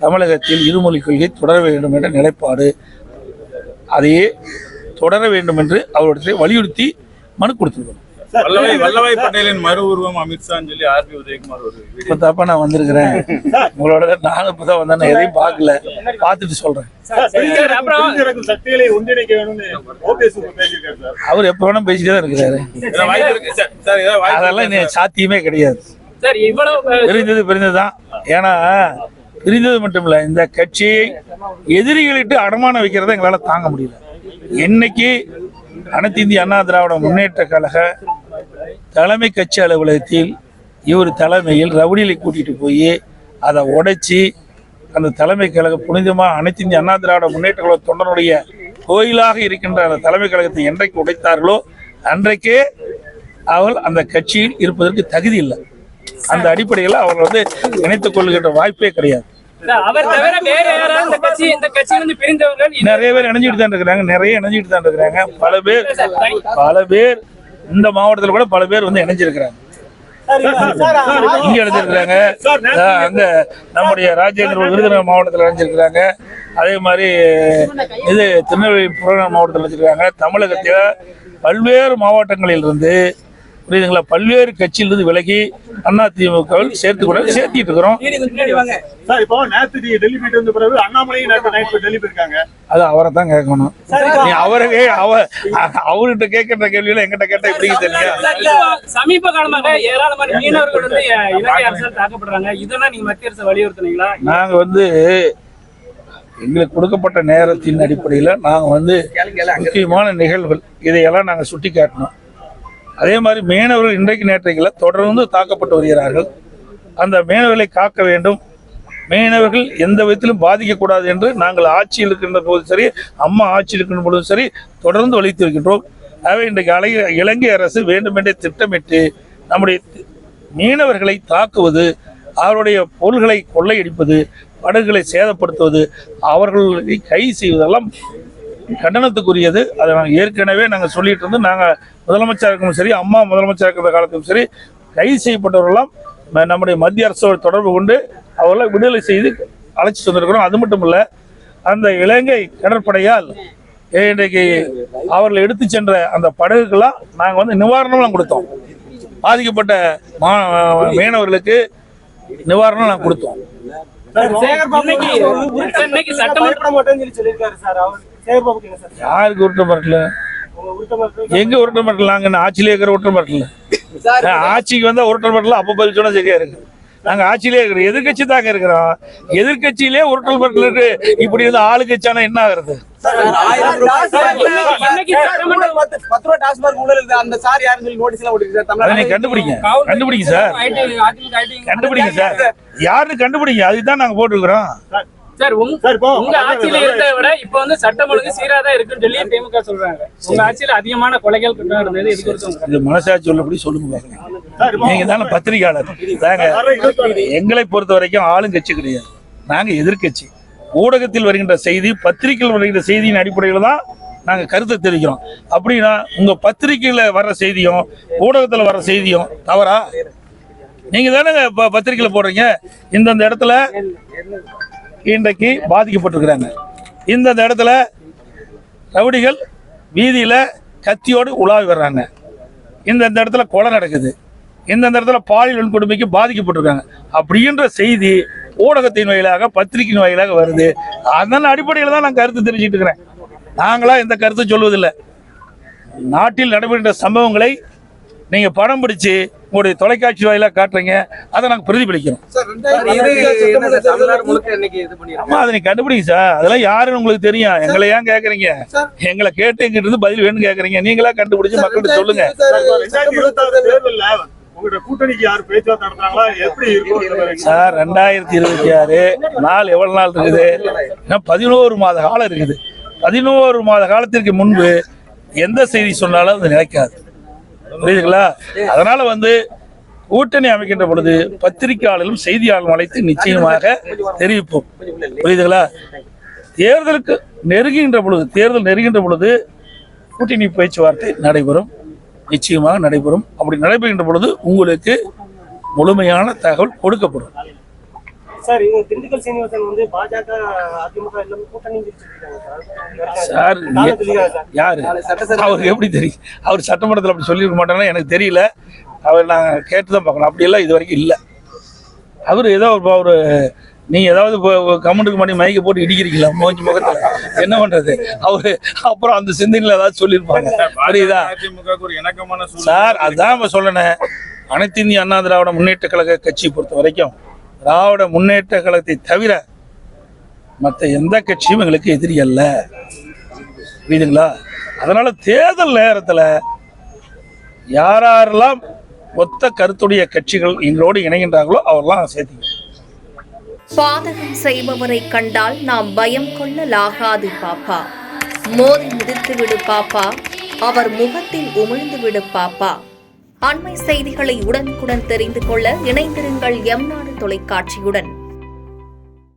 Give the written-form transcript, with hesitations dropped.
தமிழகத்தில் இருமொழி கொள்கை தொடர வேண்டும் என்ற நிலைப்பாடு, அதையே தொடர வேண்டும் என்று அவரிடத்தில் வலியுறுத்தி மனு கொடுத்திருக்கிறோம். வல்லபாய் பட்டேலின் மறு உருவம் அமித்ஷான்னு சொல்லி ஆர்பி உதயகுமார் ஒரு இப்போ தப்பா நான் வந்திருக்கிறேன். உங்களோட நானும் இப்பதான் வந்தேன், நான் எதையும் பார்க்கல, பார்த்துட்டு சொல்றேன். அவர் எப்ப வேணா பேசிட்டே தான் இருக்கிறாரு. அதெல்லாம் இன்னும் சாத்தியமே கிடையாது. பிரிந்ததுதான். ஏன்னா பிரிந்தது மட்டும் இல்ல, இந்த கட்சியை எதிரிகளிட்டு அடமானம் வைக்கிறத எங்களால தாங்க முடியல. இன்னைக்கு அனைத்து இந்திய அண்ணா திராவிட முன்னேற்ற கழக தலைமை கட்சி அலுவலகத்தில் இவர் தலைமையில் ரவுடிகளை கூட்டிட்டு போய் அதை உடைச்சி அந்த தலைமை கழக புனிதமாக அனைத்து இந்திய அண்ணா திராவிட முன்னேற்ற கழக தொண்டனுடைய கோயிலாக இருக்கின்ற அந்த தலைமை கழகத்தை என்றைக்கு உடைத்தார்களோ அன்றைக்கே அவர்கள் அந்த கட்சியில் இருப்பதற்கு தகுதி இல்லை. அந்த அடிப்படையில் அவர்கள் இணைத்துக் கொள்கின்ற வாய்ப்பே கிடையாது. நிறைய பேர் இணைஞ்சிட்டு தான் இருக்கிறாங்க. பல பேர் இந்த மாவட்டத்தில் கூட பல பேர் இணைஞ்சிருக்கிறாங்க. இங்க இணைஞ்சிருக்கிறாங்க. அங்க நம்முடைய ராஜேந்திர விருதுநகர் மாவட்டத்தில் இணைஞ்சிருக்கிறாங்க. அதே மாதிரி இது திருநெல்வேலி புறநகர் மாவட்டத்தில் இணைஞ்சிருக்காங்க. தமிழகத்தில் பல்வேறு மாவட்டங்களில் இருந்து புரியுதுங்களா, பல்வேறு கட்சியிலிருந்து விலகி அதிமுக சேர்த்திட்டு இருக்கிறோம். அது அவரை தான் கேட்கணும். நீ அவர்கிட்ட கேட்கிற கேள்வியில எங்கிட்ட கேட்டா எப்படி தெரியும்? சமீப காலமாக ஏராளமான மீனவர்கள் இலங்கை அரசால் தாக்கப்படுறாங்க. இதெல்லாம் நீங்க மத்திய அரசு வலியுறுத்தினீங்களா? நாங்க எங்களுக்கு கொடுக்கப்பட்ட நேரத்தின் அடிப்படையில் நாங்க முக்கியமான நிகழ்வுகள் இதையெல்லாம் நாங்க சுட்டி காட்டினோம். அதே மாதிரி மீனவர்கள் இன்றைக்கு நேற்றைகளை தொடர்ந்து தாக்கப்பட்டு வருகிறார்கள். அந்த மீனவர்களை காக்க வேண்டும், மீனவர்கள் எந்த விதத்திலும் பாதிக்கக்கூடாது என்று நாங்கள் ஆட்சியில் இருக்கின்ற போதும் சரி, அம்மா ஆட்சியில் இருக்கின்ற பொழுதும் சரி தொடர்ந்து வலித்து வருகின்றோம். ஆகவே இன்றைக்கு இலங்கை அரசு வேண்டுமென்றே திட்டமிட்டு நம்முடைய மீனவர்களை தாக்குவது, அவருடைய பொருள்களை கொள்ளையடிப்பது, படகுகளை சேதப்படுத்துவது, அவர்களை கைது செய்வதெல்லாம் கண்டனத்துக்குரியது. அதை நாங்கள் ஏற்கனவே நாங்கள் சொல்லிட்டு இருந்து, நாங்கள் முதலமைச்சர் இருக்கும் சரி, அம்மா முதலமைச்சர் இருக்கிற காலத்திலும் சரி, கைது செய்யப்பட்டவர்களெல்லாம் நம்முடைய மத்திய அரசோடு தொடர்பு கொண்டு அவர்களை விடுதலை செய்து அழைச்சி வந்திருக்கிறோம். அது மட்டும் இல்லை, அந்த இலங்கை கடற்படையால் இன்றைக்கு அவர்களை எடுத்து சென்ற அந்த படகுக்கெல்லாம் நாங்கள் நிவாரணம்லாம் கொடுத்தோம். பாதிக்கப்பட்ட மீனவர்களுக்கு நிவாரணம் நாங்கள் கொடுத்தோம். யாருக்கு உருட்ட மாட்டல? எங்க உருட்ட மாட்டல? நாங்க ஆட்சியிலே இருக்கிற உருட்ட மாட்டல. ஆட்சிக்கு வந்தா உருட்ட மாட்டல. அப்ப பதில் சொன்னா சரியா இருக்கு. நாங்க ஆட்சியிலே இருக்கிறோம், எதிர்கட்சி தாங்க இருக்கிறோம். எதிர்கட்சியிலே உருட்டல் பட்டல் இப்படி வந்து ஆளுங்கட்சியானா என்ன ஆகுறது? கண்டுபிடிங்க சார், யாருன்னு கண்டுபிடிங்க. அதுதான் நாங்க போட்டுருக்கிறோம். உங்க ஆட்சியில இருந்ததை விட இப்ப சட்டம் ஒழுங்கு சீராதான் இருக்குன்னு சொல்லி திமுக சொல்றாங்க. உங்க ஆட்சியில அதிகமான கொலைகள் இருந்தது. இது மனசாட்சி உள்ளபடி சொல்லுங்க. நீங்க தானே பத்திரிகையாளர். எங்களை பொறுத்த வரைக்கும் ஆளுங்கட்சி கிடையாது, நாங்க எதிர்கட்சி. ஊடகத்தில் வருகின்ற செய்தி, பத்திரிகையில் வருகின்ற செய்தியின் அடிப்படையில் தான் நாங்க கருத்தை தெரிவிக்கிறோம். அப்படின்னா உங்க பத்திரிகையில வர்ற செய்தியும் ஊடகத்துல வர்ற செய்தியும் தவறா? நீங்க தானே பத்திரிகையில போடுறீங்க, இந்தந்த இடத்துல இன்றைக்கு பாதிக்கப்பட்டிருக்கிறாங்க, இந்தந்த இடத்துல ரவுடிகள் வீதியில கத்தியோடு உலாவி வர்றாங்க, இந்தந்த இடத்துல கொலை நடக்குது, இந்தந்த இடத்துல பாலியல் வன்கொடுமைக்கு பாதிக்கப்பட்டிருக்காங்க அப்படின்ற செய்தி ஊடகத்தின் வாயிலாக, பத்திரிகையின் வாயிலாக வருது. அதன் அடிப்படையில் தான் நான் கருத்து தெரிவிச்சுட்டு இருக்கிறேன். நாங்களா இந்த கருத்து சொல்வதில்லை. நாட்டில் நடைபெறுகின்ற சம்பவங்களை நீங்க படம் பிடிச்சு உங்களுடைய தொலைக்காட்சி வாயிலாக காட்டுறீங்க, அதை நாங்கள் பிரதிபலிக்கிறோம். அதை நீங்க கண்டுபிடிங்க சார். அதெல்லாம் யாருன்னு உங்களுக்கு தெரியும். எங்களை ஏன் கேட்கறீங்க? எங்களை கேட்டு எங்கிட்ட இருந்து பதில் வேணும்னு கேட்கறீங்க. நீங்களா கண்டுபிடிச்சு மக்கள்கிட்ட சொல்லுங்க. சார் 2026 நாள் எவ்வளவு நாள் இருக்குது? 11 மாத காலம் இருக்குது. 11 மாத காலத்திற்கு முன்பு எந்த செய்தி சொன்னாலும் அது நிலைக்காது. புரியுதுங்களா? அதனால கூட்டணி அமைக்கின்ற பொழுது பத்திரிகையாளர்களும் செய்தியாளர்களும் அழைத்து நிச்சயமாக தெரிவிப்போம். புரியுதுங்களா? தேர்தல் நெருங்குகின்ற பொழுது கூட்டணி பேச்சுவார்த்தை நடைபெறும், நிச்சயமாக நடைபெறும். அப்படி நடைபெறுகின்ற பொழுது உங்களுக்கு முழுமையான தகவல் கொடுக்கப்படும். சார் இவங்க திண்டுக்கல் சீனிவாசன் வந்து பாஜக அதிமுக எல்லாமே கூட்டணி வச்சிருக்காங்க சார் சார் யாரு அவருக்கு எப்படி தெரியும்? அவர் சட்டமன்றத்தில் அப்படி சொல்லியிருக்க மாட்டாங்கன்னா எனக்கு தெரியல. அவர் நாங்கள் கேட்டு தான் பார்க்கணும். அப்படியெல்லாம் இது வரைக்கும் இல்லை. அவர் ஏதோ ஒரு நீங்கள் ஏதாவது இப்போ கமெண்ட்டுக்கு பண்ணி மைக்கை போட்டு இடிக்கிறீங்களா மோஞ்சி முகத்தில்? என்ன பண்ணுறது? அவர் அப்புறம் அந்த சிந்தனையில் ஏதாவது சொல்லியிருப்பாங்க. புரியுதா அதிமுக ஒரு இணக்கமான சூழ்நிலை சார்? அதுதான் இப்போ சொன்னேன். அனைத்து இந்திய அண்ணா திராவிட முன்னேற்ற கழக கட்சியை பொறுத்த வரைக்கும் திராவிட முன்னேற்ற கழகத்தை தவிர மற்ற எந்த கட்சியும் எங்களுக்கு எதிரி அல்ல. புரியுதுங்களா? அதனால தேர்தல் நேரத்தில் யாரெல்லாம் ஒத்த கருத்துடைய கட்சிகள் எங்களோடு இணைகின்றார்களோ அவரெல்லாம் சேர்த்திங்க. பாதகம் செய்பவரை கண்டால் நாம் பயம் கொள்ளலாகாது பாப்பா. மோதி மிதித்து விடு பாப்பா, அவர் முகத்தில் உமிழ்ந்து விடு பாப்பா. அண்மை செய்திகளை உடனுக்குடன் தெரிந்து கொள்ள இணைந்திருங்கள் எம் நாடு தொலைக்காட்சியுடன்.